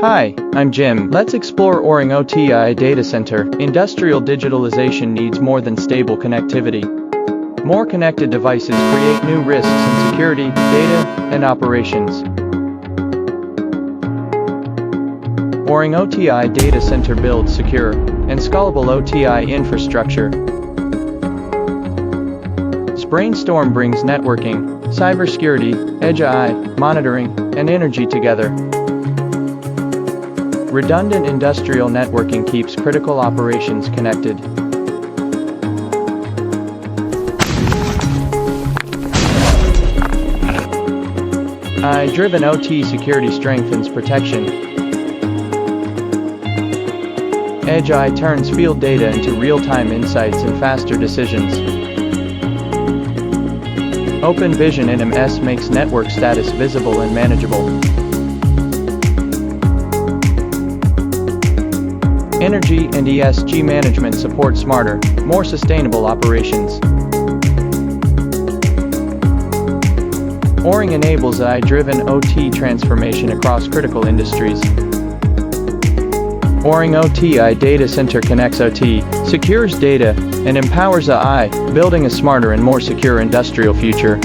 Hi, I'm Jim. Let's explore ORing OTI data center. Industrial digitalization needs more than stable connectivity. More connected devices create new risks in security, data, and operations. ORing OTI data center builds secure and scalable OTI infrastructure. xBrainStorm brings networking, cybersecurity, edge AI, monitoring, and energy together. Redundant industrial networking keeps critical operations connected. AI-driven OT security strengthens protection. Edge AI turns field data into real-time insights and faster decisions. Open Vision NMS makes network status visible and manageable. Energy and ESG management support smarter, more sustainable operations. ORing enables AI-driven OT transformation across critical industries. ORing OTI data center connects OT, secures data, and empowers AI, building a smarter and more secure industrial future.